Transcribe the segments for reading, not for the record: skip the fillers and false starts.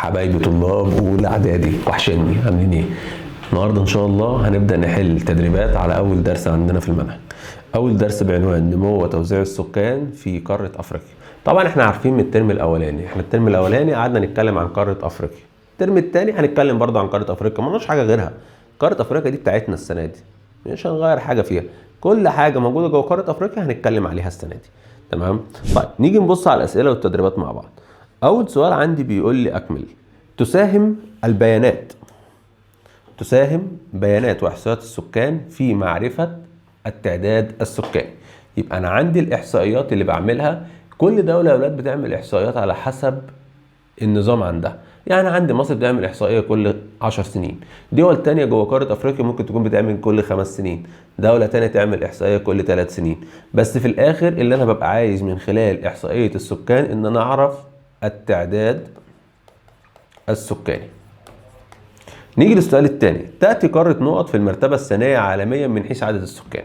حبايبي طلاب اولى اعدادي وحشني، عاملين ايه؟ النهارده ان شاء الله هنبدا نحل تدريبات على اول درس عندنا في المنهج. اول درس بعنوان نمو وتوزيع السكان في قاره افريقيا. طبعا احنا عارفين من الترم الاولاني، الترم الاولاني قعدنا نتكلم عن قاره افريقيا. الترم الثاني هنتكلم برضه عن قاره افريقيا، مالناش حاجه غيرها. قاره افريقيا دي بتاعتنا السنه دي، مش هنغير حاجه فيها. كل حاجه موجوده جوه قاره افريقيا هنتكلم عليها السنه دي. تمام؟ طيب نيجي نبص على الاسئله والتدريبات مع بعض. اول سؤال عندي بيقول لي اكمل. تساهم بيانات واحصائيات السكان في معرفه التعداد السكاني. يبقى انا عندي الاحصائيات اللي بعملها، كل دوله يا اولاد بتعمل احصائيات على حسب النظام عندها. يعني عندي مصر بتعمل احصائيه كل 10 سنين، دول تانية جوه قاره افريقيا ممكن تكون بتعمل كل 5 سنين، دوله تانية تعمل احصائيه كل 3 سنين. بس في الاخر اللي انا ببقى عايز من خلال احصائيه السكان ان انا اعرف التعداد السكاني. نيجي للسؤال الثاني. تأتي قارة نقط في المرتبة الثانية عالميا من حيث عدد السكان.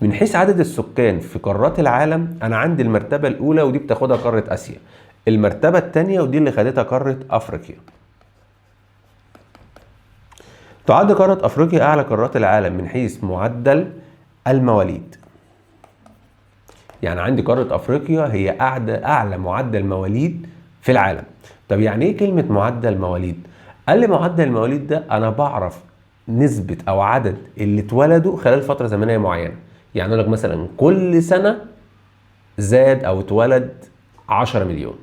من حيث عدد السكان في قارات العالم أنا عندي المرتبة الأولى ودي بتاخدها قارة آسيا، المرتبة الثانية ودي اللي خدتها قارة أفريقيا. تعد قارة أفريقيا أعلى قارات العالم من حيث معدل المواليد. يعني عندي قارة أفريقيا هي أعلى معدل مواليد في العالم. طب يعني إيه كلمة معدل مواليد؟ قال لي معدل المواليد ده أنا بعرف نسبة أو عدد اللي اتولدوا خلال فترة زمنية معينة. يعني أقول لك مثلا كل سنة زاد أو اتولد 10 مليون،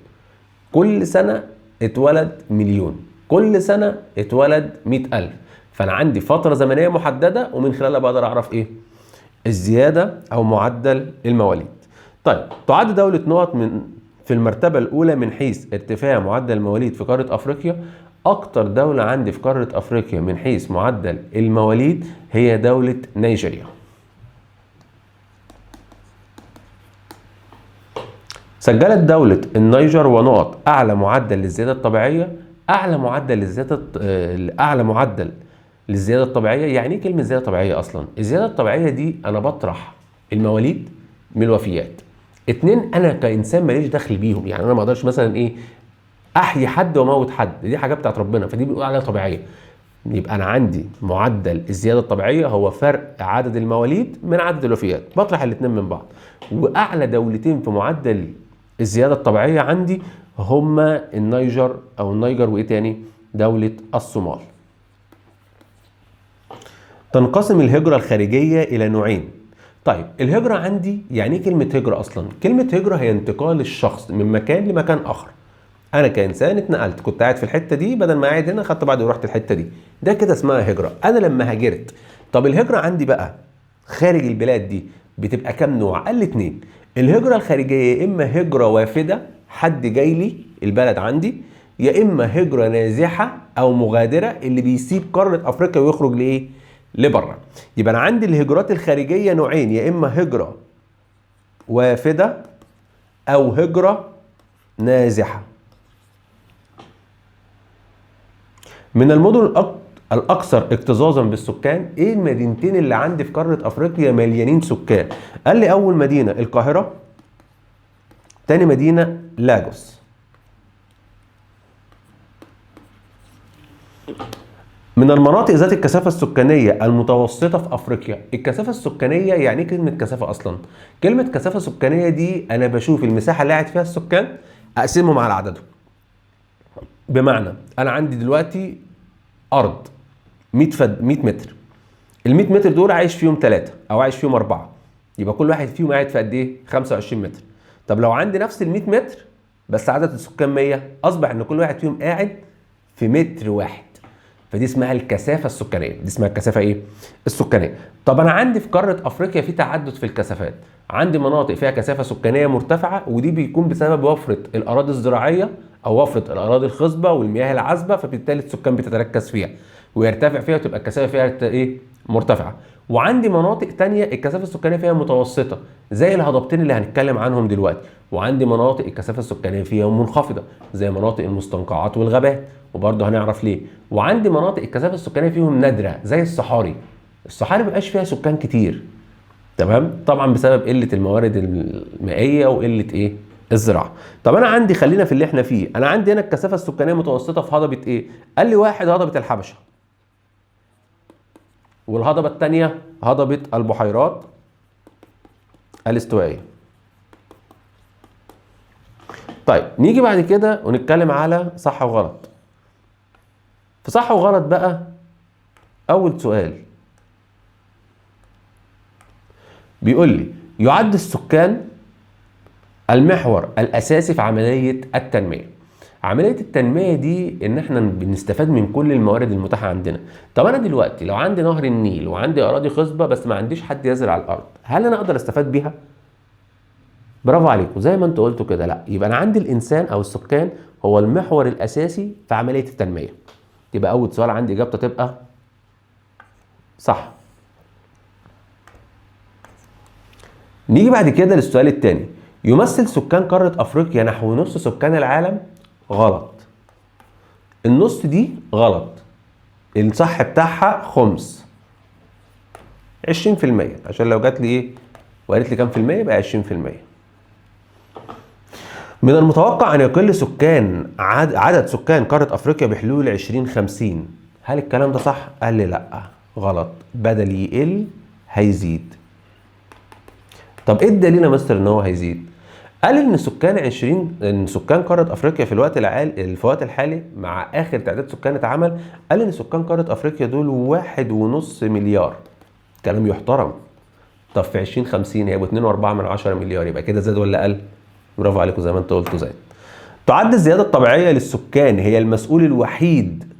كل سنة اتولد مليون، كل سنة اتولد 100,000. فأنا عندي فترة زمنية محددة ومن خلالها بقدر أعرف إيه؟ الزيادة أو معدل المواليد. طيب تعد دولة نقط في المرتبة الأولى من حيث ارتفاع معدل المواليد في قارة أفريقيا. أكتر دولة عندي في قارة أفريقيا من حيث معدل المواليد هي دولة نيجيريا. سجلت دولة النيجر ونقط أعلى معدل للزيادة الطبيعية. أعلى معدل للزيادة الطبيعية. يعني إيه كلمة زيادة طبيعية أصلا؟ الزيادة الطبيعية دي أنا بطرح المواليد من الوفيات. اتنين أنا كإنسان ماليش دخل بيهم، يعني أنا ما أقدرش مثلا إيه أحيي حد وأموت حد، دي حاجة بتاعت ربنا، فدي بنقول عليها طبيعية. يبقى أنا عندي معدل الزيادة الطبيعية هو فرق عدد المواليد من عدد الوفيات، بطرح الاتنين من بعض. وأعلى دولتين في معدل الزيادة الطبيعية عندي هما النيجر وإيه تاني؟ دولة الصومال. تنقسم الهجرة الخارجية إلى نوعين. طيب الهجرة عندي يعني ايه كلمة هجرة أصلا؟ كلمة هجرة هي انتقال الشخص من مكان لمكان آخر. أنا كإنسان اتنقلت، كنت قاعد في الحتة دي، بدل ما قاعد هنا خدت بعضي ورحت الحتة دي، ده كده اسمها هجرة. أنا لما هاجرت. طب الهجرة عندي بقى خارج البلاد دي بتبقى كام نوع؟ قال لي 2. الهجرة الخارجية يا إما هجرة وافدة، حد جاي لي البلد عندي، يا إما هجرة نازحة أو مغادرة اللي بيسيب قارة أفريقيا ويخرج لإيه؟ لبره. يبقى انا عندي الهجرات الخارجيه نوعين، يا اما هجره وافده او هجره نازحه. من المدن الاكثر اكتظاظا بالسكان، ايه المدينتين اللي عندي في قاره افريقيا مليانين سكان؟ قال لي اول مدينه القاهره، تاني مدينه لاجوس. من المناطق ذات الكثافة السكانية المتوسطة في أفريقيا. الكثافة السكانية يعني كلمة كثافة أصلا؟ كلمة كثافة سكانية دي أنا بشوف المساحة اللي قاعد فيها السكان أقسمهم على عددهم. بمعنى أنا عندي دلوقتي أرض 100 متر، ال 100 متر دول عايش فيهم 3 أو عايش فيهم 4، يبقى كل واحد فيهم قاعد في قد إيه؟ 25 متر. طب لو عندي نفس ال 100 متر بس عدد السكان 100، أصبح إن كل واحد فيهم قاعد في متر واحد، فدي اسمها الكثافة السكانية. دي اسمها الكثافة ايه؟ السكانية. طب انا عندي في قارة افريقيا في تعدد في الكثافات، عندي مناطق فيها كثافة سكانية مرتفعة، ودي بيكون بسبب وفرة الاراضي الزراعية او وفرة الاراضي الخصبة والمياه العذبة، فبالتالي السكان بتتركز فيها ويرتفع فيها وتبقى الكثافة فيها ايه؟ مرتفعة. وعندي مناطق تانية الكثافة السكانية فيها متوسطة زي الهضبتين اللي هنتكلم عنهم دلوقتي، وعندي مناطق الكثافة السكانية فيها منخفضة زي مناطق المستنقعات والغابات، وبرضه هنعرف ليه. وعندي مناطق الكثافة السكانية فيهم نادرة زي الصحاري. الصحاري مبقاش فيها سكان كتير، تمام؟ طبعا بسبب قلة الموارد المائية وقلة ايه؟ الزراعه. طب انا عندي، خلينا في اللي احنا فيه، انا عندي هنا الكثافه السكانيه متوسطه في هضبه ايه؟ قال لي واحد هضبه الحبشه، والهضبه الثانيه هضبه البحيرات الاستوائيه. طيب نيجي بعد كده ونتكلم على صح وغلط. في صح وغلط بقى، اول سؤال بيقول لي يعد السكان المحور الاساسي في عمليه التنميه. عمليه التنميه دي ان احنا بنستفاد من كل الموارد المتاحه عندنا. طب انا دلوقتي لو عندي نهر النيل وعندي اراضي خصبه بس ما عنديش حد يزرع الارض، هل انا اقدر استفاد بيها؟ برافو عليكم، زي ما انتوا قلتوا كده. لا، يبقى انا عندي الانسان او السكان هو المحور الاساسي في عمليه التنميه. يبقى اول سؤال عندي اجابته تبقى صح. نيجي بعد كده للسؤال الثاني. يمثل سكان قاره افريقيا نحو نصف سكان العالم. غلط. النص دي غلط، الصح بتاعها خمس، 20%. عشان لو جات لي ايه وقالت لي كام في المية يبقى 20%. من المتوقع أن يقل عدد سكان قارة أفريقيا بحلول 2050. هل الكلام ده صح؟ قال لي لأ، غلط، بدل يقل هيزيد. طب إيه الدليل يا مستر إن هو هيزيد؟ قال إن سكان قارة أفريقيا في الوقت الحالي مع آخر تعداد سكان اتعمل، قال إن سكان قارة أفريقيا دول 1.5 مليار. كلام يحترم. طب في 2050 هيبقوا 2.4 مليار، يبقى كده زاد ولا قل؟ برافو عليكم، زي ما انت قلتوا زاد. تعد الزياده الطبيعيه للسكان هي المسؤول الوحيد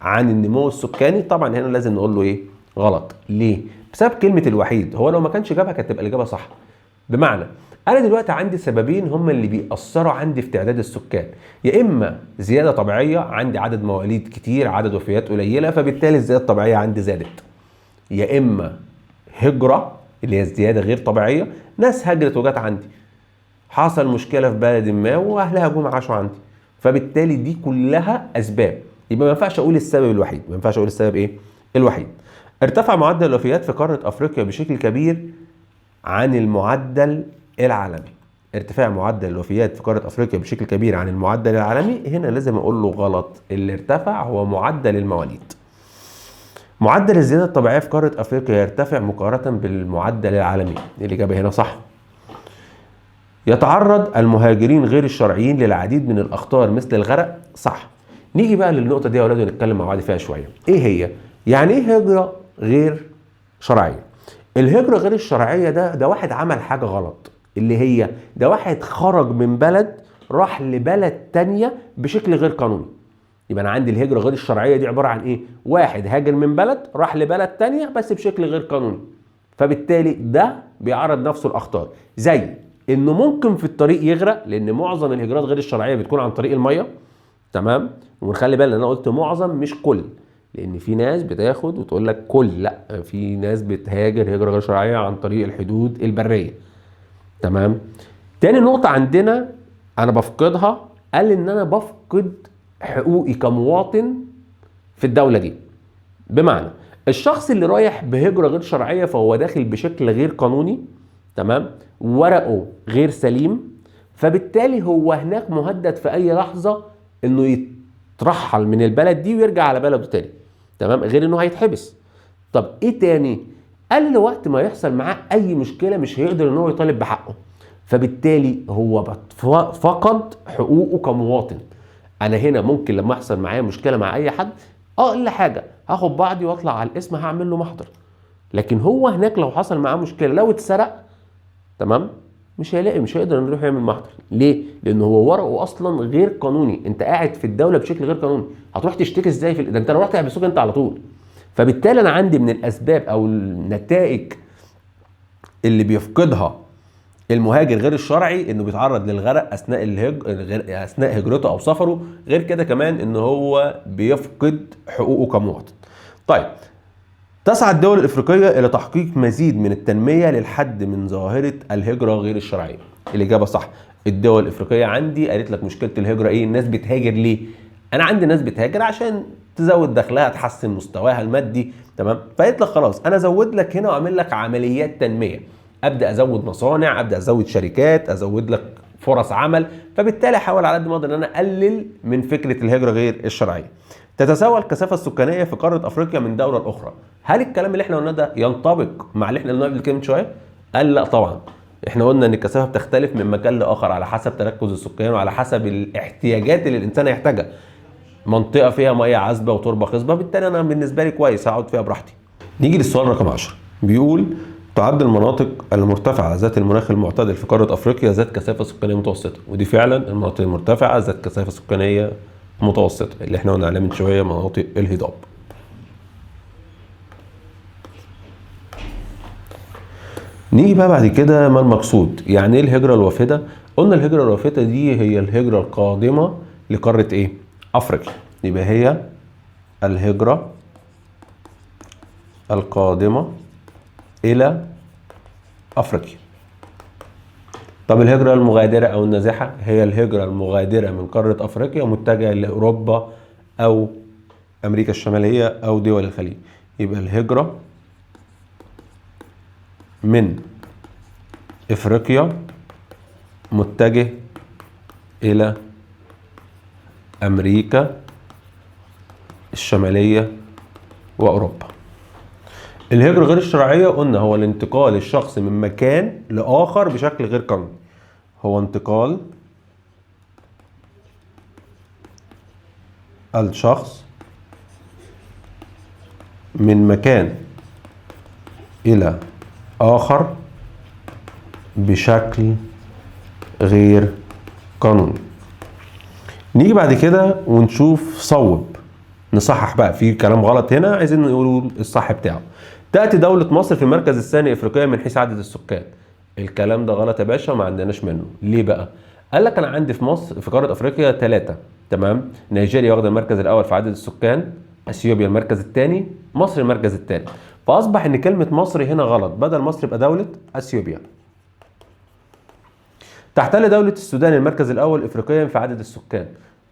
عن النمو السكاني. طبعا هنا لازم نقول له ايه؟ غلط. ليه؟ بسبب كلمه الوحيد. هو لو ما كانش جابها كانت تبقى الاجابه صح. بمعنى انا دلوقتي عندي سببين هم اللي بيأثروا عندي في تعداد السكان. يا اما زياده طبيعيه، عندي عدد مواليد كتير، عدد وفيات قليله، فبالتالي الزياده الطبيعيه عندي زادت. يا اما هجره اللي هي الزياده غير طبيعيه، ناس هجرت وجت عندي، حصل مشكله في بلد ما واهلها جم عاشوا عندي، فبالتالي دي كلها اسباب. يبقى ما ينفعش اقول السبب الوحيد، ما ينفعش اقول السبب ايه الوحيد. ارتفع معدل الوفيات في قاره افريقيا بشكل كبير عن المعدل العالمي. ارتفاع معدل الوفيات في قاره افريقيا بشكل كبير عن المعدل العالمي، هنا لازم اقول له غلط. اللي ارتفع هو معدل المواليد. معدل الزياده الطبيعيه في قاره افريقيا يرتفع مقارنه بالمعدل العالمي. الاجابه هنا صح. يتعرض المهاجرين غير الشرعيين للعديد من الاخطار مثل الغرق. صح. نيجي بقى للنقطه دي يا اولاد ونتكلم مع بعض فيها شويه. ايه هي؟ يعني ايه هجره غير شرعيه؟ الهجره غير الشرعيه ده واحد عمل حاجه غلط، اللي هي ده واحد خرج من بلد راح لبلد تانية بشكل غير قانوني. يبقى انا عندي الهجره غير الشرعيه دي عباره عن ايه؟ واحد هاجر من بلد راح لبلد تانية بس بشكل غير قانوني، فبالتالي ده بيعرض نفسه لاخطار، زي انه ممكن في الطريق يغرق، لان معظم الهجرات غير الشرعيه بتكون عن طريق الميه. تمام. ونخلي بالنا انا قلت معظم مش كل، لان في ناس بتاخد وتقول لك كل، لا، في ناس بتهاجر هجره غير شرعيه عن طريق الحدود البريه. تمام. تاني نقطه عندنا انا بفقدها، قال ان انا بفقد حقوقي كمواطن في الدوله دي. بمعنى الشخص اللي رايح بهجره غير شرعيه فهو داخل بشكل غير قانوني، تمام، ورقه غير سليم، فبالتالي هو هناك مهدد في اي لحظه انه يترحل من البلد دي ويرجع على بلده تاني. تمام، غير انه هيتحبس. طب ايه تاني؟ قال له وقت ما يحصل معاه اي مشكله مش هيقدر ان هو يطالب بحقه، فبالتالي هو فقد حقوقه كمواطن. انا هنا ممكن لما يحصل معايا مشكله مع اي حد، اقل حاجه هاخد بعضي واطلع على القسم هعمل له محضر، لكن هو هناك لو حصل معاه مشكله، لو اتسرق، تمام، مش هيقدر يروح يعمل محضر. ليه؟ لان هو ورقه اصلا غير قانوني. انت قاعد في الدوله بشكل غير قانوني، هتروح تشتكي ازاي ده انت لو رحت يحبسوك انت على طول. فبالتالي انا عندي من الاسباب او النتائج اللي بيفقدها المهاجر غير الشرعي انه بيتعرض للغرق اثناء هجرته او سفره، غير كده كمان ان هو بيفقد حقوقه كمواطن. طيب، تسعى الدول الافريقيه الى تحقيق مزيد من التنميه للحد من ظاهره الهجره غير الشرعيه. الاجابه صح. الدول الافريقيه عندي قالت لك مشكله الهجره ايه؟ الناس بتهاجر ليه؟ انا عندي ناس بتهاجر عشان تزود دخلها، تحسن مستواها المادي، تمام، فقالت لك خلاص انا ازود لك هنا واعمل لك عمليات تنميه، ابدا ازود مصانع، ابدا ازود شركات، ازود لك فرص عمل، فبالتالي احاول على قد ما اقدر ان انا اقلل من فكره الهجره غير الشرعيه. تتساوى الكثافه السكانيه في قاره افريقيا من دوله لاخرى. هل الكلام اللي احنا قلناه ده ينطبق مع اللي احنا قلناه قبل كده من شويه؟ قال لا طبعا. احنا قلنا ان الكثافه بتختلف من مكان لاخر على حسب تركز السكان وعلى حسب الاحتياجات اللي الانسان هيحتاجها. منطقه فيها ميه عذبه وتربه خصبه، بالتالي انا بالنسبه لي كويس هقعد فيها براحتي. نيجي للسؤال رقم 10، بيقول تعد المناطق المرتفعه ذات المناخ المعتدل في قاره افريقيا ذات كثافه سكانيه متوسطه. ودي فعلا المناطق المرتفعه ذات كثافه سكانيه متوسطه اللي احنا قلنا عليها من شويه مناطق الهضاب. نيجي بقى بعد كده ما المقصود؟ يعني ايه الهجره الوافده؟ قلنا الهجره الوافده دي هي الهجره القادمه لقاره ايه؟ افريقيا. يبقى هي الهجره القادمه الى افريقيا. طب الهجره المغادره او النازحه؟ هي الهجره المغادره من قاره افريقيا متجهه لاوروبا او امريكا الشماليه او دول الخليج. يبقى الهجره من افريقيا متجه الى امريكا الشماليه واوروبا. الهجرة غير الشرعية قلنا هو الانتقال الشخص من مكان لآخر بشكل غير قانوني. هو انتقال الشخص من مكان إلى آخر بشكل غير قانوني. نيجي بعد كده ونشوف صوب، نصحح بقى في كلام غلط هنا عايزين نقول الصح بتاعه. تأتي دولة مصر في المركز الثاني افريقيا من حيث عدد السكان. الكلام ده غلط يا باشا، ما عندناش منه. ليه بقى؟ قال لك انا عندي في مصر في قارة افريقيا 3. تمام؟ نيجيريا واخده المركز الاول في عدد السكان، اثيوبيا المركز الثاني، مصر المركز الثالث. فاصبح ان كلمة مصر هنا غلط، بدل مصر يبقى دولة اثيوبيا. تحتل دولة السودان المركز الاول افريقيا في عدد السكان.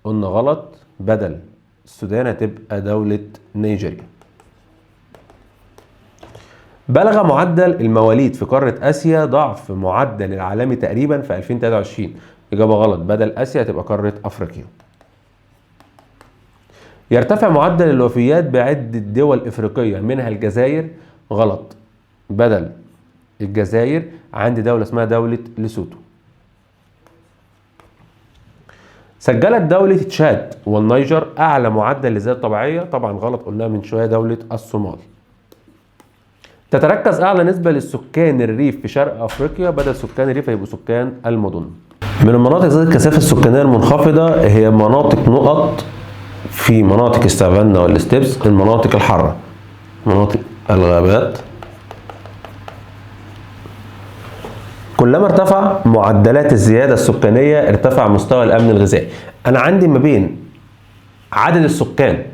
قلنا غلط، بدل السودان هتبقى دولة نيجيريا. بلغ معدل المواليد في قارة آسيا ضعف معدل العالمي تقريبا في 2023. إجابة غلط، بدل آسيا هتبقى قارة أفريقيا. يرتفع معدل الوفيات بعدة دول إفريقية منها الجزائر. غلط، بدل الجزائر عندي دولة اسمها دولة ليسوتو. سجلت دولة تشاد والنيجر أعلى معدل للزيادة الطبيعية. طبعا غلط، قلناها من شوية دولة الصومال. تتركز أعلى نسبة للسكان الريف في شرق أفريقيا، بدل سكان الريف هيبقوا سكان المدن. من المناطق ذات الكثافة السكانية المنخفضة هي مناطق نقط في مناطق السافانا والستيبس، المناطق الحارة، مناطق الغابات. كلما ارتفع معدلات الزيادة السكانية ارتفع مستوى الأمن الغذائي. أنا عندي ما بين عدد السكان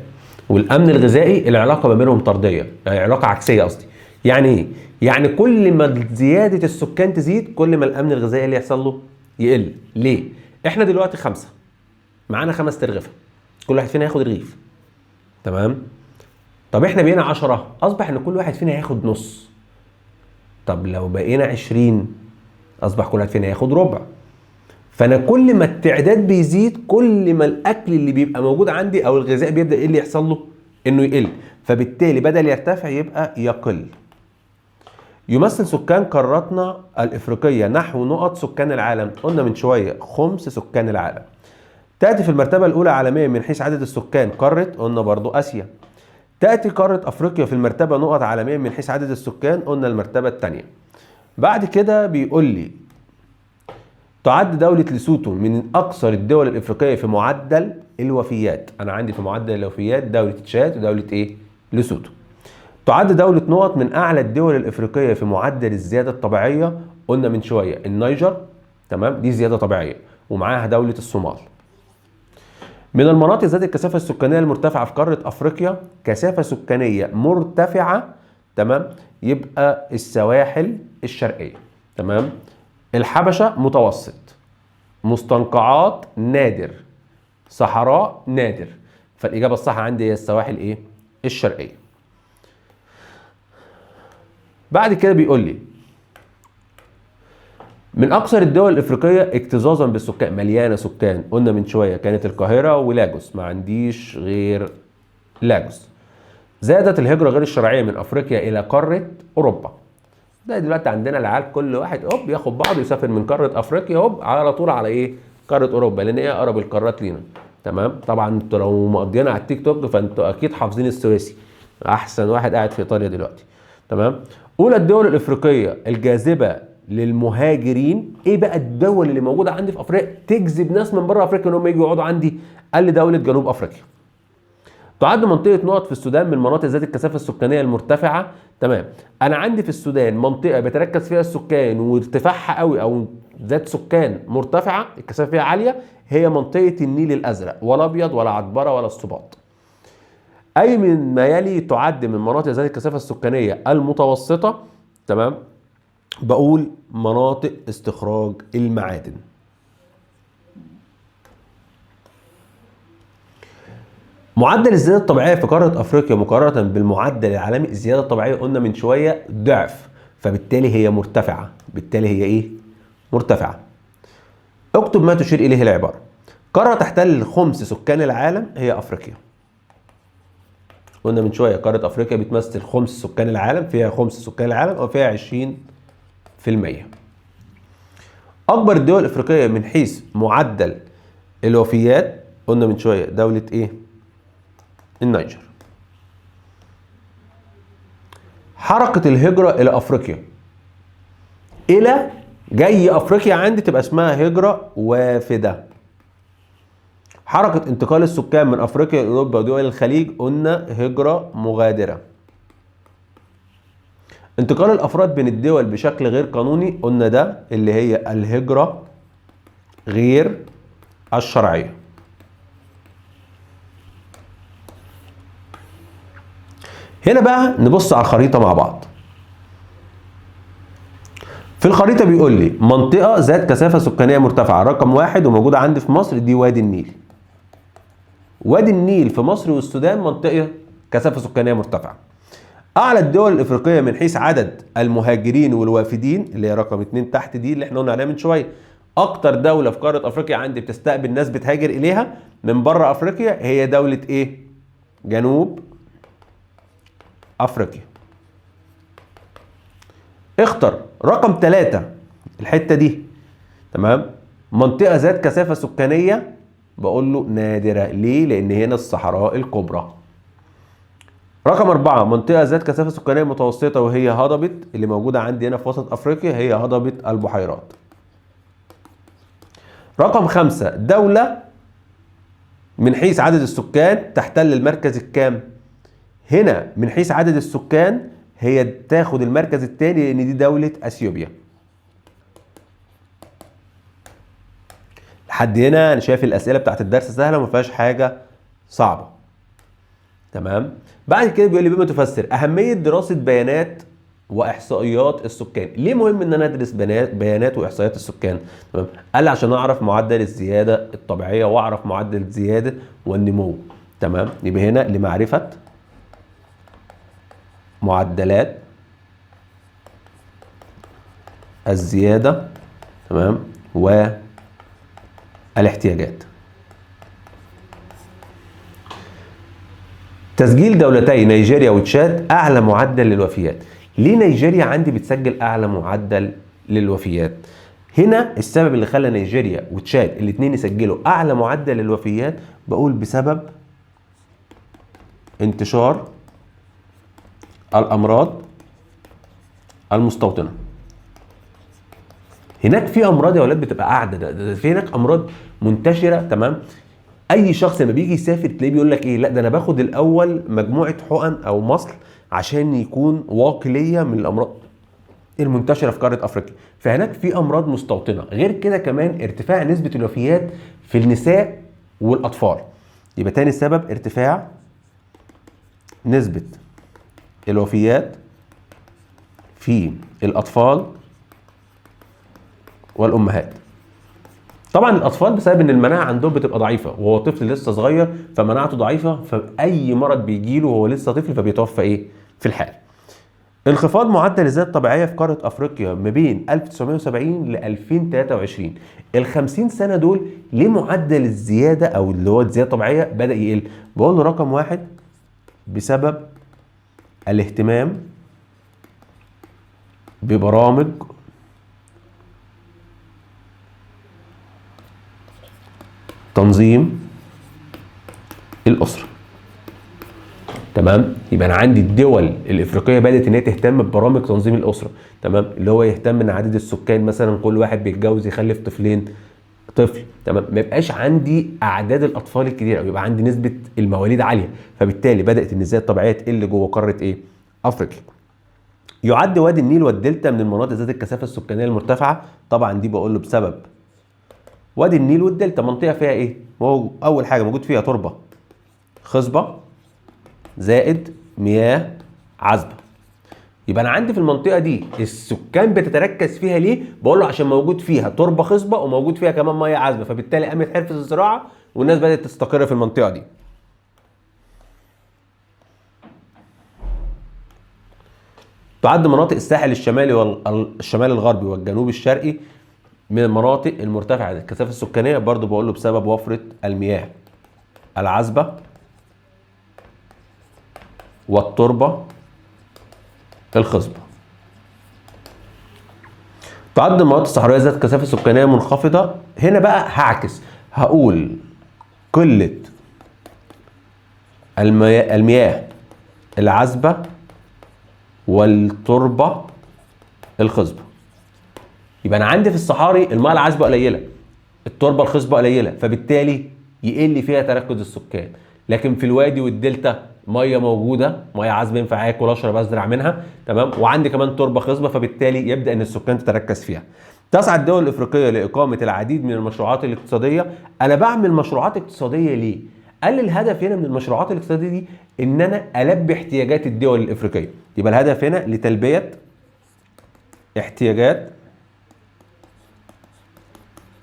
والأمن الغذائي العلاقة ما بينهم طردية، يعني علاقة عكسية قصدي. يعني ايه؟ يعني كل ما زيادة السكان تزيد كل ما الأمن الغذائي اللي يحصل له يقل. ليه؟ احنا دلوقتي 5، معانا 5 ترغفة، كل واحد فينا هياخد رغيف. تمام؟ طب احنا بقينا 10، أصبح إن كل واحد فينا هياخد نص. طب لو بقينا 20 أصبح كل واحد فينا هياخد ربع. فأنا كل ما التعداد بيزيد كل ما الأكل اللي بيبقى موجود عندي أو الغذاء بيبدأ إيه اللي يحصل له؟ إنه يقل. فبالتالي بدل يرتفع يبقى يقل. يمثل سكان قارتنا الإفريقية نحو نقط سكان العالم. قلنا من شوية خمس سكان العالم. تأتي في المرتبة الأولى عالميا من حيث عدد السكان قارة، قلنا برضو آسيا. تأتي قارة أفريقيا في المرتبة نقط عالميا من حيث عدد السكان، قلنا المرتبة الثانية. بعد كده بيقول لي تعد دولة ليسوتو من أكثر الدول الإفريقية في معدل الوفيات. أنا عندي في معدل الوفيات دولة تشاد ودولة إيه؟ ليسوتو. تعد دولة نقط من أعلى الدول الإفريقية في معدل الزيادة الطبيعية. قلنا من شوية النيجر، تمام، دي زيادة طبيعية، ومعاها دولة الصومال. من المناطق ذات الكثافة السكانية المرتفعة في قارة أفريقيا، كثافة سكانية مرتفعة، تمام، يبقى السواحل الشرقية، تمام، الحبشة متوسط، مستنقعات نادر، صحراء نادر. فالإجابة الصح عندي هي السواحل إيه؟ الشرقية. بعد كده بيقول لي من اكثر الدول الافريقيه اكتظاظا بالسكان، مليانه سكان، قلنا من شويه كانت القاهره ولاجوس، ما عنديش غير لاجوس. زادت الهجره غير الشرعيه من افريقيا الى قاره اوروبا. ده دلوقتي عندنا العيال كل واحد هوب ياخد بعضه يسافر من قاره افريقيا هوب على طول على ايه؟ قاره اوروبا، لان هي اقرب القارات لينا. تمام. طبعا انتوا لو مقضينا على التيك توك فانتوا اكيد حافظين الثلاثي، احسن واحد قاعد في ايطاليا دلوقتي. تمام. اولى الدول الافريقيه الجاذبه للمهاجرين. ايه بقى الدول اللي موجوده عندي في افريقيا تجذب ناس من بره افريقيا ان هم يجوا يقعدوا عندي؟ قال لي دوله جنوب افريقيا. تعد منطقة نقط في السودان من المناطق ذات الكثافة السكانية المرتفعة. تمام. أنا عندي في السودان منطقة بيتركز فيها السكان وارتفاعها قوي أو ذات سكان مرتفعة الكثافة فيها عالية، هي منطقة النيل الأزرق، ولا أبيض ولا عطبرة ولا السباط. أي من ما يلي تعد من مناطق ذات الكثافة السكانية المتوسطة. تمام. بقول مناطق استخراج المعادن. معدل الزيادة الطبيعية في قارة أفريقيا مقارنة بالمعدل العالمي، الزيادة الطبيعية قلنا من شوية ضعف، فبالتالي هي مرتفعة. بالتالي هي إيه؟ مرتفعة. اكتب ما تشير إليه العبارة. قارة تحتل خمس سكان العالم هي أفريقيا. قلنا من شوية قارة أفريقيا بتمثل خمس سكان العالم، فيها خمس سكان العالم أو فيها 20%. أكبر الدول الأفريقية من حيث معدل الوفيات، قلنا من شوية دولة إيه؟ النيجر. حركة الهجرة إلى أفريقيا، إلى جاي أفريقيا عندي تبقى اسمها هجرة وافدة. حركة انتقال السكان من أفريقيا لأوروبا ودول الخليج قلنا هجرة مغادرة. انتقال الأفراد بين الدول بشكل غير قانوني قلنا ده اللي هي الهجرة غير الشرعية. هنا بقى نبص على الخريطة مع بعض. في الخريطة بيقول لي منطقة ذات كثافة سكانية مرتفعة رقم 1 وموجودة عندي في مصر، دي وادي النيل. وادي النيل في مصر والسودان منطقة كثافة سكانية مرتفعة. أعلى الدول الإفريقية من حيث عدد المهاجرين والوافدين اللي هي رقم 2 تحت دي اللي احنا قلنا عليها من شوية. أكتر دولة في قارة أفريقيا عندي بتستقبل ناس بتهاجر إليها من بره أفريقيا هي دولة إيه؟ جنوب أفريقيا. اختر رقم 3 الحتة دي. تمام. منطقة ذات كثافة سكانية بقول له نادرة. ليه؟ لأن هنا الصحراء الكبرى. رقم 4 منطقة ذات كثافة سكانية متوسطة وهي هضبة اللي موجودة عندي هنا في وسط أفريقيا، هي هضبة البحيرات. رقم 5 دولة من حيث عدد السكان تحتل المركز الكام؟ هنا من حيث عدد السكان هي تاخد المركز الثاني لان دي دولة اثيوبيا. لحد هنا انا شايف الاسئله بتاعت الدرس سهله وما فيهاش حاجه صعبه. تمام. بعد كده بيقول لي بما تفسر اهميه دراسه بيانات واحصائيات السكان. ليه مهم ان انا ادرس بيانات واحصائيات السكان؟ تمام. قال لي عشان اعرف معدل الزياده الطبيعيه واعرف معدل الزياده والنمو. تمام. يبقى هنا لمعرفه معدلات الزيادة. تمام. والاحتياجات. تسجيل دولتي نيجيريا وتشاد أعلى معدل للوفيات. ليه نيجيريا عندي بتسجل أعلى معدل للوفيات؟ هنا السبب اللي خلى نيجيريا وتشاد الاثنين يسجلوا أعلى معدل للوفيات بقول بسبب انتشار الأمراض المستوطنة. هناك في أمراض يا ولاد بتبقى قاعدة، ده في هناك أمراض منتشرة. تمام. أي شخص لما بيجي يسافر تلاقيه بيقول لك إيه؟ لا ده أنا باخد الأول مجموعة حقن أو مصل عشان يكون واقي ليا من الأمراض المنتشرة في قارة أفريقيا. فهناك في أمراض مستوطنة. غير كده كمان ارتفاع نسبة الوفيات في النساء والأطفال. يبقى تاني سبب ارتفاع نسبة الوفيات في الأطفال والأمهات. طبعا الأطفال بسبب إن المناعة عندهم بتبقى ضعيفة وهو طفل لسه صغير فمناعته ضعيفة، فأي مرض بيجيله وهو لسه طفل فبيتوفى إيه؟ في الحال. انخفاض معدل الزيادة الطبيعية في قارة أفريقيا ما بين 1970 ل 2023. ال 50 سنة دول ليه معدل الزيادة أو اللي هو الزيادة الطبيعية بدأ يقل؟ بقول له رقم واحد بسبب الاهتمام ببرامج تنظيم الأسرة. تمام، يبقى انا عندي الدول الافريقيه بدات ان هي تهتم ببرامج تنظيم الاسره. تمام، اللي هو يهتم ان عدد السكان مثلا كل واحد بيتجوز يخلف طفلين، طفل. تمام، ما يبقاش عندي اعداد الاطفال الكتير او يبقى عندي نسبه المواليد عاليه، فبالتالي بدات ان الزياده الطبيعيه تقل جوه قاره ايه؟ افريقيا. يعد وادي النيل والدلتا من المناطق ذات الكثافه السكانيه المرتفعه. طبعا دي بقول له بسبب وادي النيل والدلتا منطقه فيها ايه؟ اول حاجه موجود فيها تربه خصبه زائد مياه عذبه. يبقى انا عندي في المنطقه دي السكان بتتركز فيها ليه؟ بقول له عشان موجود فيها تربه خصبه وموجود فيها كمان ميه عذبه، فبالتالي قامت حرفه الزراعه والناس بدات تستقر في المنطقه دي. تعد مناطق الساحل الشمالي والشمال الغربي والجنوب الشرقي من المناطق المرتفعه الكثافه السكانيه، برضو بقول له بسبب وفره المياه العذبه والتربه الخصبه. تعد المناطق الصحراويه ذات كثافه سكانيه منخفضه. هنا بقى هعكس، هقول قله المياه العذبه والتربه الخصبه. يبقى انا عندي في الصحاري المياه العذبه قليله، التربه الخصبه قليله، فبالتالي يقل فيها تركز السكان. لكن في الوادي والدلتا ميه موجوده، ميه عذبه ينفع اكل اشرب ازرع منها. تمام، وعندي كمان تربه خصبه، فبالتالي يبدا ان السكان تتركز فيها. تسعى الدول الافريقيه لاقامه العديد من المشروعات الاقتصاديه. انا بعمل مشروعات اقتصاديه ليه؟ قال لي الهدف هنا من المشروعات الاقتصاديه دي ان انا البي احتياجات الدول الافريقيه. يبقى الهدف هنا لتلبيه احتياجات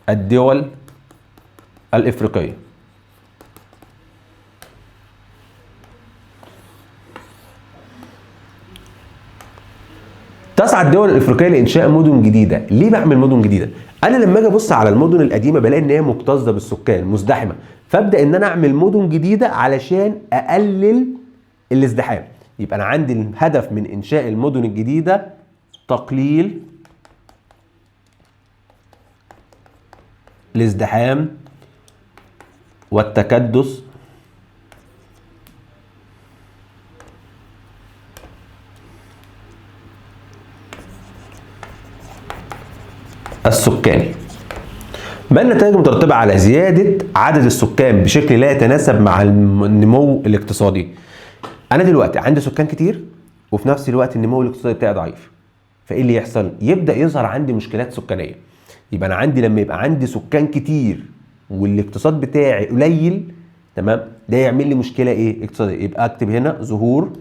الدول الافريقيه. تسعى الدول الافريقيه لانشاء مدن جديده. ليه بعمل مدن جديده؟ انا لما اجي ابص على المدن القديمه بلاقي ان هي مكتظه بالسكان، مزدحمه، فابدا ان انا اعمل مدن جديده علشان اقلل الازدحام. يبقى انا عندي الهدف من انشاء المدن الجديده تقليل الازدحام والتكدس السكاني. ما النتائج المترتبة على زيادة عدد السكان بشكل لا يتناسب مع النمو الاقتصادي؟ أنا دلوقتي عندي سكان كتير وفي نفس الوقت النمو الاقتصادي بتاعي ضعيف. فإيه اللي يحصل؟ يبدأ يظهر عندي مشكلات سكانية. يبقى أنا عندي لما يبقى عندي سكان كتير والاقتصاد بتاعي قليل، تمام، ده يعمل لي مشكلة إيه؟ اقتصادية. يبقى أكتب هنا ظهور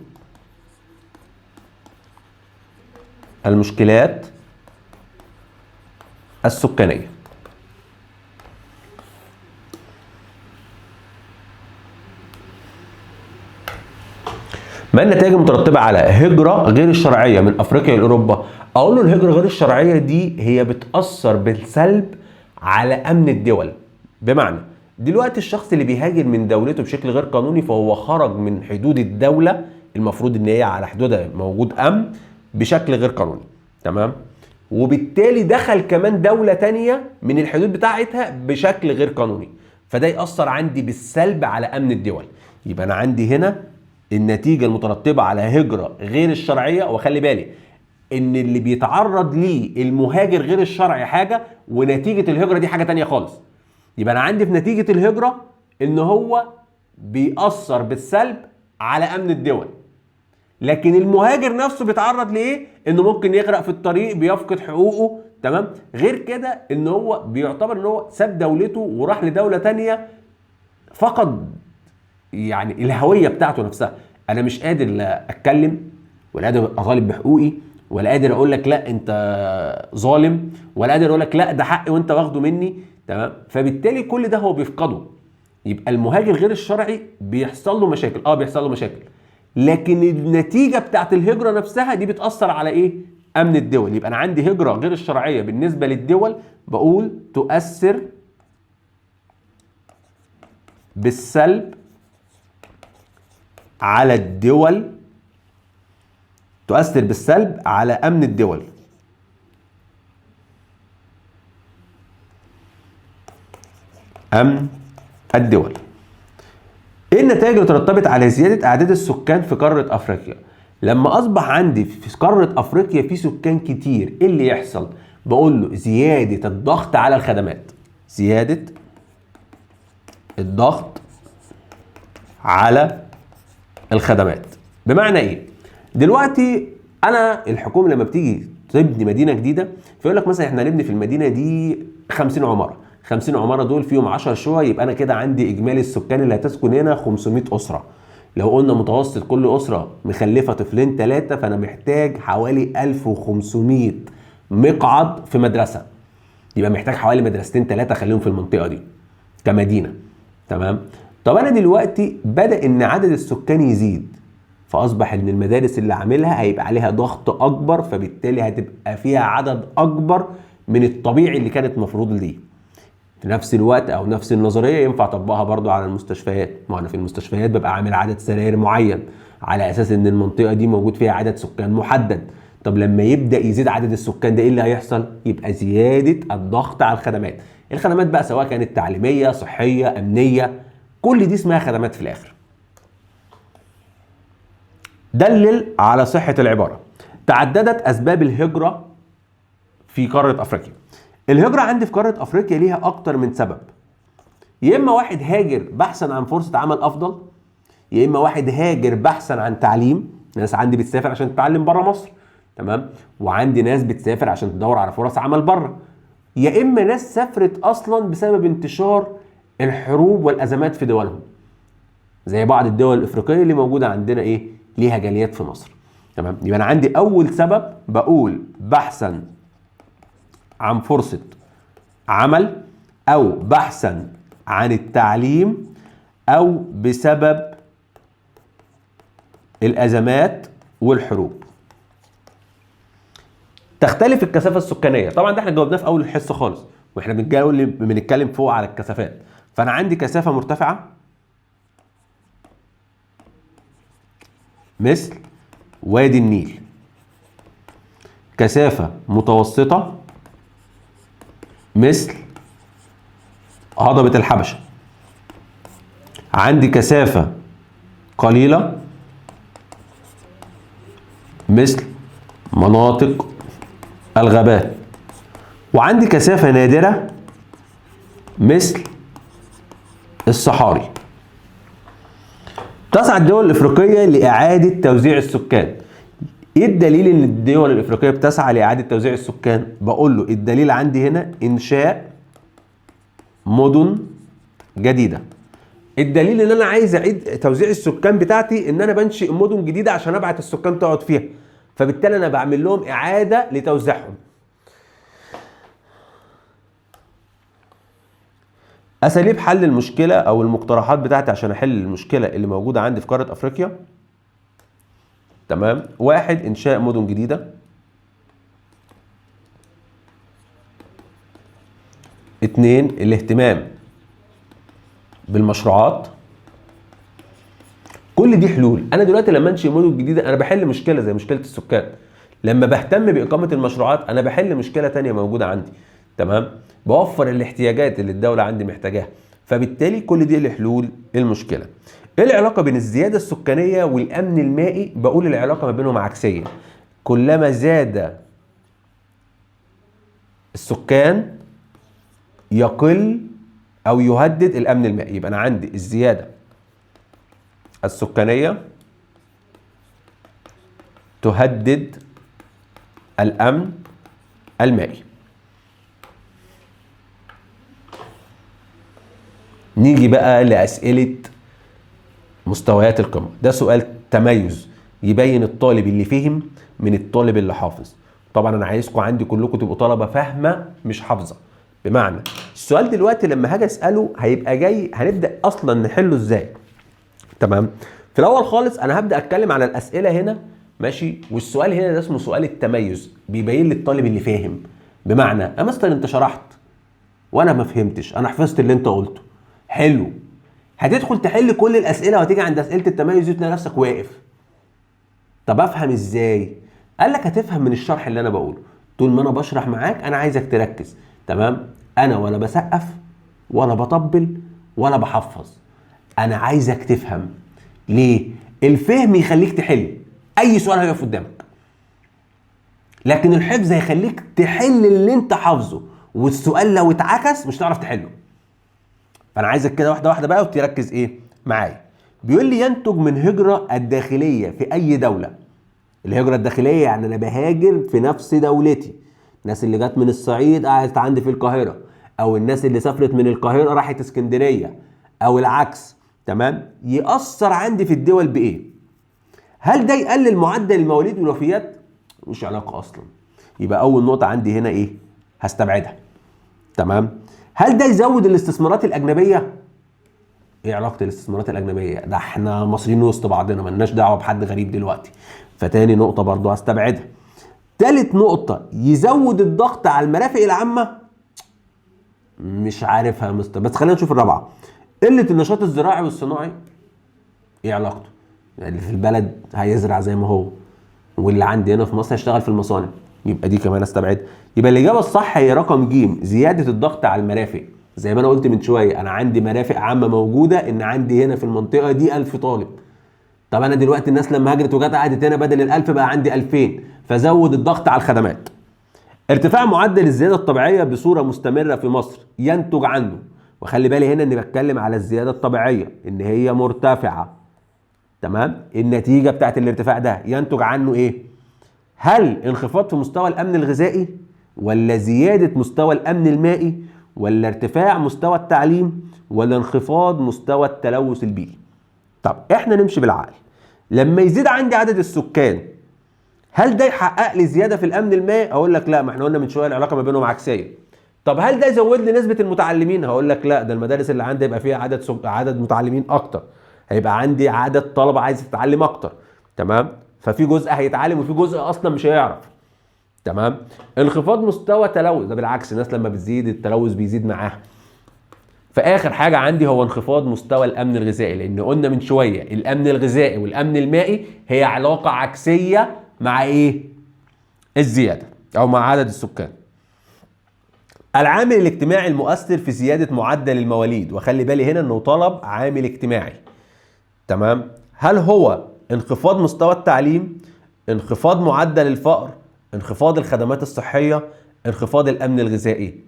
المشكلات السكانية. ما النتائج المترتبة على هجرة غير الشرعية من أفريقيا لأوروبا؟ أقول له الهجرة غير الشرعية دي هي بتأثر بالسلب على أمن الدول. بمعنى دلوقتي الشخص اللي بيهاجر من دولته بشكل غير قانوني فهو خرج من حدود الدولة، المفروض إن هي على حدودها موجود أمن، بشكل غير قانوني. تمام، وبالتالي دخل كمان دولة تانية من الحدود بتاعتها بشكل غير قانوني، فده يأثر عندي بالسلب على أمن الدول. يبقى أنا عندي هنا النتيجة المترتبة على هجرة غير الشرعية، وخلي بالي إن اللي بيتعرض ليه المهاجر غير الشرعي حاجة ونتيجة الهجرة دي حاجة تانية خالص. يبقى أنا عندي في نتيجة الهجرة إن هو بيأثر بالسلب على أمن الدول، لكن المهاجر نفسه بيتعرض لايه؟ انه ممكن يغرق في الطريق، بيفقد حقوقه. تمام، غير كده ان هو بيعتبر ان هو ساب دولته وراح لدوله تانية، فقد يعني الهويه بتاعته نفسها. انا مش قادر لا اتكلم ولا قادر اطالب بحقوقي ولا قادر اقول لك لا انت ظالم ولا قادر اقول لك لا ده حقي وانت واخده مني. تمام، فبالتالي كل ده هو بيفقده. يبقى المهاجر غير الشرعي بيحصل له مشاكل، بيحصل له مشاكل، لكن النتيجه بتاعت الهجره نفسها دي بتاثر على ايه؟ امن الدول. يبقى انا عندي هجره غير الشرعيه بالنسبه للدول بقول تؤثر بالسلب على الدول، تؤثر بالسلب على امن الدول. امن الدول. ايه النتائج اللي ترتبط على زياده اعداد السكان في قاره افريقيا؟ لما اصبح عندي في قاره افريقيا في سكان كتير، ايه اللي يحصل؟ بقول له زياده الضغط على الخدمات. زياده الضغط على الخدمات. بمعنى ايه؟ دلوقتي انا الحكومه لما بتيجي تبني مدينه جديده فيقول لك مثلا احنا هنبني في المدينه دي 50 عماره، 50 عماره دول فيهم 10 شقق، يبقى انا كده عندي اجمالي السكان اللي هتسكن هنا 500 اسره. لو قلنا متوسط كل اسره مخلفه طفلين ثلاثه فانا محتاج حوالي 1500 مقعد في مدرسه. يبقى محتاج حوالي مدرستين ثلاثه اخليهم في المنطقه دي كمدينه. تمام؟ طب انا دلوقتي بدا ان عدد السكان يزيد، فاصبح ان المدارس اللي عاملها هيبقى عليها ضغط اكبر، فبالتالي هتبقى فيها عدد اكبر من الطبيعي اللي كانت مفروض ليه. في نفس الوقت او نفس النظريه ينفع اطبقها برضو على المستشفيات. ما انا في المستشفيات ببقى عامل عدد سراير معين على اساس ان المنطقه دي موجود فيها عدد سكان محدد. طب لما يبدا يزيد عدد السكان ده ايه اللي هيحصل؟ يبقى زياده الضغط على الخدمات. الخدمات بقى سواء كانت تعليميه، صحيه، امنيه، كل دي اسمها خدمات في الاخر. دلل على صحه العباره. تعددت اسباب الهجره في قاره افريقيا. الهجره عندي في قاره افريقيا ليها اكتر من سبب. يا اما واحد هاجر بحثا عن فرصه عمل افضل، يا اما واحد هاجر بحثا عن تعليم. ناس عندي بتسافر عشان تتعلم بره مصر، تمام؟ وعندي ناس بتسافر عشان تدور على فرص عمل بره. يا اما ناس سافرت اصلا بسبب انتشار الحروب والازمات في دولهم، زي بعض الدول الافريقيه اللي موجوده عندنا ايه ليها جاليات في مصر. تمام؟ يبقى انا عندي اول سبب بقول بحثا عن فرصه عمل، او بحثا عن التعليم، او بسبب الازمات والحروب. تختلف الكثافه السكانيه. طبعا ده احنا جاوبناه في اول الحصه خالص، واحنا بنتكلم فوق على الكثافات. فانا عندي كثافه مرتفعه مثل وادي النيل، كثافه متوسطه مثل هضبة الحبشة، عندي كثافة قليلة مثل مناطق الغابات، وعندي كثافة نادرة مثل الصحاري. تسعى الدول الإفريقية لإعادة توزيع السكان. ايه الدليل ان الدول الإفريقية بتسعى لإعادة توزيع السكان؟ بقول له الدليل عندي هنا إنشاء مدن جديدة. الدليل ان انا عايز اعيد توزيع السكان بتاعتي ان انا بنشئ مدن جديدة عشان ابعت السكان تقعد فيها، فبالتالي انا بعمل لهم اعادة لتوزيعهم. اساليب حل المشكلة او المقترحات بتاعتي عشان احل المشكلة اللي موجودة عندي في قارة افريقيا. تمام؟ 1 انشاء مدن جديدة. 2 الاهتمام بالمشروعات. كل دي حلول. انا دلوقتي لما انشئ مدن جديده انا بحل مشكله زي مشكله السكان. لما بهتم باقامه المشروعات انا بحل مشكله تانية موجوده عندي. تمام؟ بوفر الاحتياجات اللي الدوله عندي محتاجاها. فبالتالي كل دي لحلول المشكله. ايه العلاقه بين الزياده السكانيه والامن المائي؟ بقول العلاقه ما بينهم عكسيه. كلما زاد السكان يقل او يهدد الامن المائي. يبقى انا عندي الزياده السكانيه تهدد الامن المائي. نيجي بقى لاسئله مستويات القمه. ده سؤال تميز يبين الطالب اللي فهم من الطالب اللي حافظ. طبعا انا عايزكم عندي كلكم تبقوا طلبه فاهمه مش حافظه. بمعنى السؤال دلوقتي لما هاجي اساله هيبقى جاي هنبدا اصلا نحله ازاي. تمام؟ في الاول خالص انا هبدا اتكلم على الاسئله هنا، ماشي. والسؤال هنا ده اسمه سؤال التميز، بيبين للطالب اللي فاهم. بمعنى يا مستر انت شرحت وانا ما فهمتش، انا حفظت اللي انت قلته، حلو. هتدخل تحل كل الاسئله وهتيجي عند اسئله التميز دي تلاقي نفسك واقف. طب افهم ازاي؟ قال لك هتفهم من الشرح اللي انا بقوله. طول ما انا بشرح معاك انا عايزك تركز، تمام؟ انا ولا بسقف ولا بطبل ولا بحفظ، انا عايزك تفهم. ليه؟ الفهم يخليك تحل اي سؤال هيقف قدامك، لكن الحفظ هيخليك تحل اللي انت حافظه، والسؤال لو اتعكس مش هتعرف تحله. فانا عايزك كده واحده واحده بقى وتركز ايه معايا. بيقول لي ينتج من هجره الداخليه في اي دوله. الهجره الداخليه يعني انا بهاجر في نفس دولتي. الناس اللي جت من الصعيد قعدت عندي في القاهره، او الناس اللي سافرت من القاهره راحت اسكندريه، او العكس، تمام؟ يأثر عندي في الدول بايه؟ هل ده يقلل معدل المواليد والوفيات؟ مش علاقه اصلا. يبقى اول نقطه عندي هنا ايه؟ هستبعدها، تمام؟ هل ده يزود الاستثمارات الاجنبيه؟ ايه علاقه الاستثمارات الاجنبيه؟ ده احنا مصريين وسط بعضنا، ملناش دعوه بحد غريب دلوقتي. فتاني نقطه برضو هستبعدها. تالت نقطه، يزود الضغط على المرافق العامه؟ مش عارفها يا مستر، بس خلينا نشوف الرابعه. قله النشاط الزراعي والصناعي؟ ايه علاقته؟ يعني اللي في البلد هيزرع زي ما هو، واللي عندي هنا في مصر هيشتغل في المصانع، يبقى دي كمان استبعدها. يبقى الاجابه الصح هي رقم ج، زياده الضغط على المرافق. زي ما انا قلت من شويه، انا عندي مرافق عامه موجوده، ان عندي هنا في المنطقه دي 1000 طالب. طب انا دلوقتي الناس لما هاجرت وجت قعدت هنا، بدل ال1000 بقى عندي 2000، فزود الضغط على الخدمات. ارتفاع معدل الزياده الطبيعيه بصوره مستمره في مصر ينتج عنه، وخلي بالي هنا اني بتكلم على الزياده الطبيعيه ان هي مرتفعه، تمام؟ النتيجه بتاعت الارتفاع ده ينتج عنه ايه؟ هل انخفاض في مستوى الامن الغذائي، ولا زياده مستوى الامن المائي، ولا ارتفاع مستوى التعليم، ولا انخفاض مستوى التلوث البيئي؟ طب احنا نمشي بالعقل. لما يزيد عندي عدد السكان، هل ده يحقق لي زياده في الامن المائي؟ اقول لك لا، ما احنا قلنا من شويه العلاقه ما بينهم عكسيه. طب هل ده يزود لي نسبه المتعلمين؟ هقول لك لا، ده المدارس اللي عندي يبقى فيها عدد متعلمين اكتر، هيبقى عندي عدد طلبه عايز تتعلم اكتر، تمام؟ ففي جزء هيتعلم وفي جزء اصلا مش هيعرف، تمام؟ انخفاض مستوى تلوث، ده بالعكس، الناس لما بتزيد التلوث بيزيد معاها. فاخر حاجه عندي هو انخفاض مستوى الامن الغذائي، لان قلنا من شويه الامن الغذائي والامن المائي هي علاقه عكسيه مع ايه؟ الزياده او مع عدد السكان. العامل الاجتماعي المؤثر في زياده معدل المواليد، وخلي بالي هنا انه طلب عامل اجتماعي، تمام؟ هل هو انخفاض مستوى التعليم، انخفاض معدل الفقر، انخفاض الخدمات الصحيه، انخفاض الامن الغذائي؟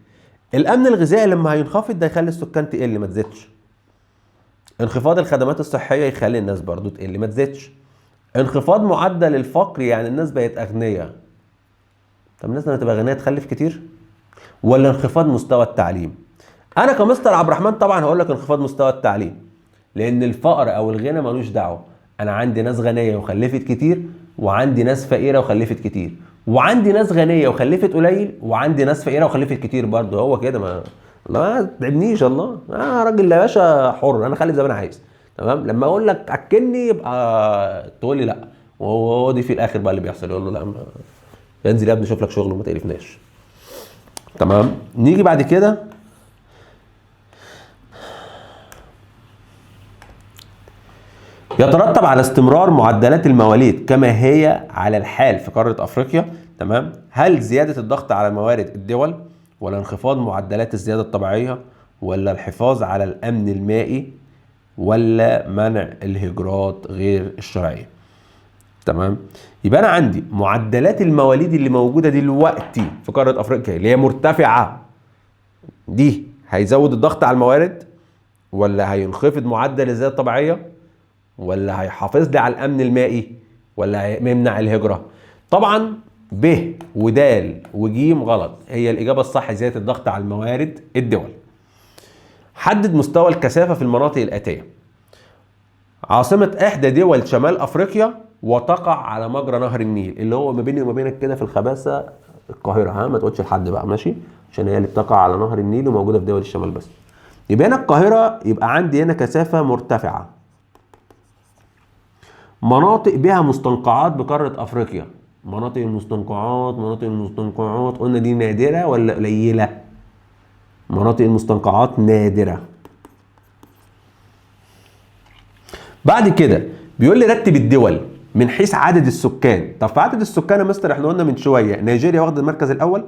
الامن الغذائي لما هينخفض ده يخلي السكان تقل ما تزيدش. انخفاض الخدمات الصحيه يخلي الناس برضو تقل ما تزيدش. انخفاض معدل الفقر يعني الناس بقت اغنياء، طب الناس لما تبقى غنيه تخلف كتير؟ ولا انخفاض مستوى التعليم؟ انا كمستر عبد الرحمن طبعا هقول لك انخفاض مستوى التعليم، لان الفقر او الغنى ملوش دعوه. انا عندي ناس غنيه وخلفت كتير، وعندي ناس فقيره وخلفت كتير، وعندي ناس غنيه وخلفت قليل، وعندي ناس فقيره وخلفت كتير برضه. هو كده، ما تعبنيش الله، راجل يا باشا حر، انا اخلف زي ما انا عايز، تمام؟ لما اقول لك اكلني يبقى تقول لي لا، وهو دي في الاخر بقى اللي بيحصل، يقول له لا ينزل يا ابني شوف لك شغل وما تقرفناش، تمام؟ نيجي بعد كده يترتب على استمرار معدلات المواليد كما هي على الحال في قارة أفريقيا، تمام؟ هل زيادة الضغط على موارد الدول، ولا انخفاض معدلات الزيادة الطبيعية، ولا الحفاظ على الأمن المائي، ولا منع الهجرات غير الشرعية؟ تمام؟ يبقى أنا عندي معدلات المواليد اللي موجودة دلوقتي في قارة أفريقيا اللي هي مرتفعة، دي هيزود الضغط على الموارد، ولا هينخفض معدل الزيادة الطبيعية، ولا هيحافظ لي على الامن المائي، ولا هيمنع الهجره؟ طبعا ب ودال وجيم غلط، هي الاجابه الصح زياده الضغط على الموارد الدول. حدد مستوى الكثافه في المناطق الاتيه. عاصمه احدى دول شمال افريقيا وتقع على مجرى نهر النيل، اللي هو ما بيني وما بينك كده في الخباثه القاهره، ها ما تقولش لحد بقى، ماشي؟ عشان هي اللي بتقع على نهر النيل وموجوده في دول الشمال بس. يبقى هنا القاهره، يبقى عندي هنا كثافه مرتفعه، مناطق بها مستنقعات بقارة افريقيا. مناطق المستنقعات قلنا دي نادرة ولا قليلة؟ مناطق المستنقعات نادرة. بعد كده بيقول لي رتب الدول من حيث عدد السكان. طب في عدد السكان يا مستر احنا قلنا من شويه نيجيريا واخده المركز الاول،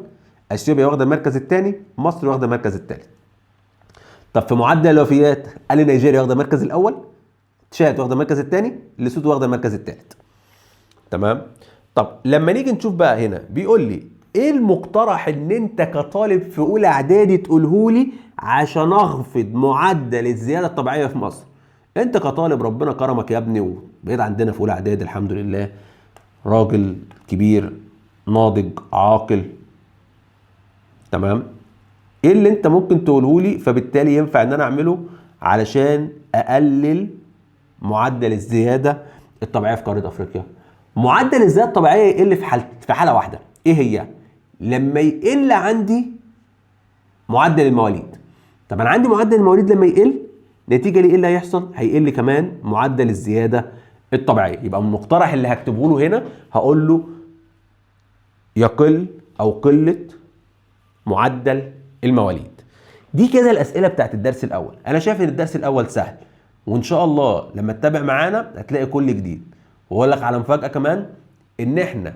اثيوبيا واخده المركز الثاني، مصر واخده المركز الثالث. طب في معدل الوفيات قال لي نيجيريا واخده المركز الاول، تشاد واخده المركز الثاني، ليسوتو واخده المركز الثالث. تمام. طب لما نيجي نشوف بقى هنا بيقول لي ايه المقترح ان انت كطالب في اولى اعدادي تقوله لي عشان اخفض معدل الزياده الطبيعيه في مصر. انت كطالب ربنا كرمك يا ابني وبقيت عندنا في اولى اعدادي الحمد لله، راجل كبير ناضج عاقل. تمام. ايه اللي انت ممكن تقوله لي فبالتالي ينفع ان انا اعمله علشان اقلل معدل الزياده الطبيعيه في قاره افريقيا؟ معدل الزياده الطبيعيه يقل في حاله واحده، ايه هي؟ لما يقل عندي معدل المواليد. طب انا عندي معدل المواليد لما يقل نتيجه لايه اللي هيحصل؟ هيقل كمان معدل الزياده الطبيعيه. يبقى المقترح اللي هكتبه له هنا هقول له يقل او قله معدل المواليد. دي كده الاسئله بتاعت الدرس الاول. انا شايف ان الدرس الاول سهل، وان شاء الله لما تتابع معانا هتلاقي كل جديد. واقول لك على مفاجاه كمان، ان احنا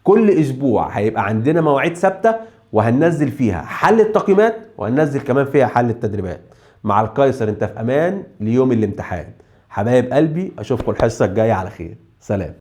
كل اسبوع هيبقى عندنا مواعيد ثابته وهننزل فيها حل التقييمات وهننزل كمان فيها حل التدريبات. مع القيصر انت في امان ليوم الامتحان. حبايب قلبي اشوفكم الحصه الجايه على خير. سلام.